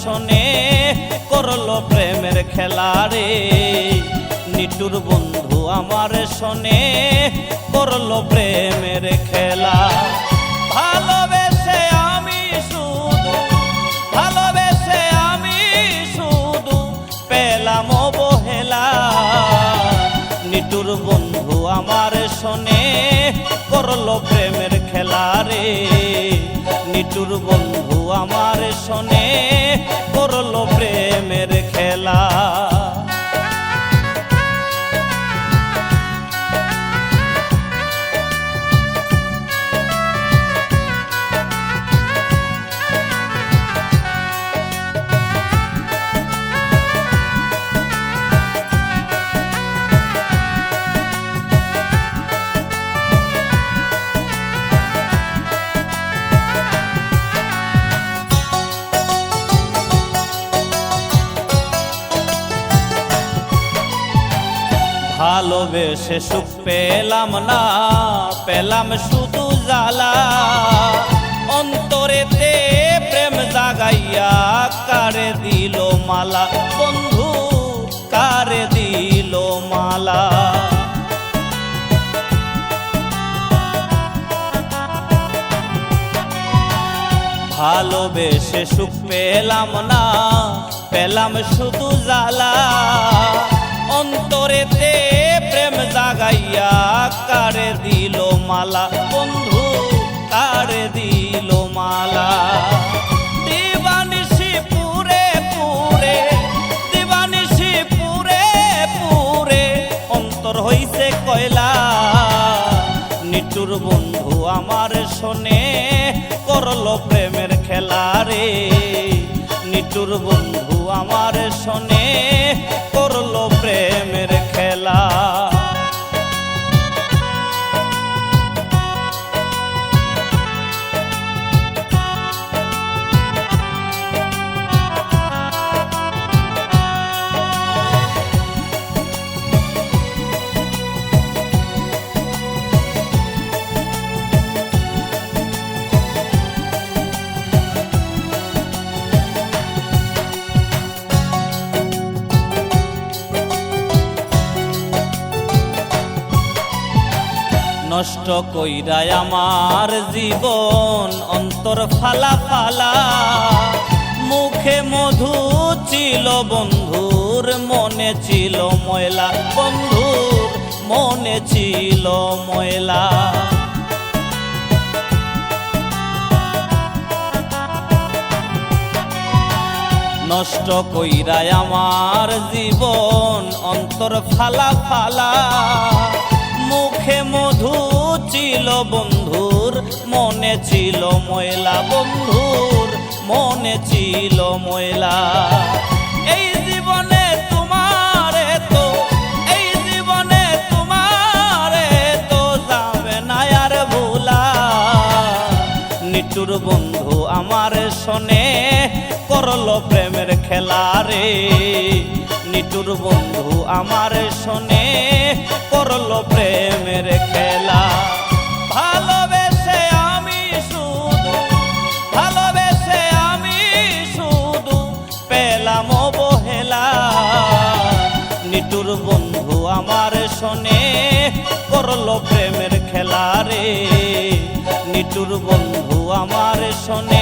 শোনে করলো প্রেমের খেলা রে। নিটুর বন্ধু আমার শোনে করলো প্রেমের খেলা। ভালোবেসে আমি শুধু পেলাম অবহেলা। নিটুর বন্ধু আমার শোনে করলো প্রেমের খেলা রে। নিটুর বন্ধু আমার শোনে করলো প্রেমের খেলা। ভালোবেসে সুখ পেলাম না, পেলাম শুধু জ্বালা। অন্তরেতে প্রেম জাগাইয়া কারে দিল মালা, বন্ধু কারে দিল মালা। ভালোবেসে সুখ পেলাম না, পেলাম শুধু জ্বালা। অন্তরেতে প্রেম জাগাইয়া কারে দিল মালা, বন্ধু কারে দিল মালা। দিবানিশি পুরে পুরে, দিবানিশি পুরে পুরে অন্তর হইছে কয়লা। নিটুর বন্ধু আমার শোনে করলো প্রেমের খেলা রে। নিটুর বন্ধু আমার শোনে করলো প্রেমের খেলা। নষ্ট কইরায় আমার জীবন অন্তর ফালা ফালা। মুখে মধু ছিল বন্ধুর, মনে ছিল ময়লা, বন্ধুর মনে ছিল ময়লা। নষ্ট কইরায় আমার জীবন অন্তর ফালা ফালা। মুখে মধু ছিল বন্ধুর, মনে ছিল ময়লা, বন্ধুর মনে ছিল ময়লা। এই জীবনে তোমারে তো, এই জীবনে তোমারে তো যাবে না আর ভোলা। নিটুর বন্ধু আমার শোনে করলো প্রেমের খেলা রে। নিটুর বন্ধু আমার শোনে করলো প্রেমের খেলা। ভালোবেসে আমি শুধু পেলাম অবহেলা। নিটুর বন্ধু আমার শোনে করলো প্রেমের খেলা রে। নিটুর বন্ধু আমার শোনে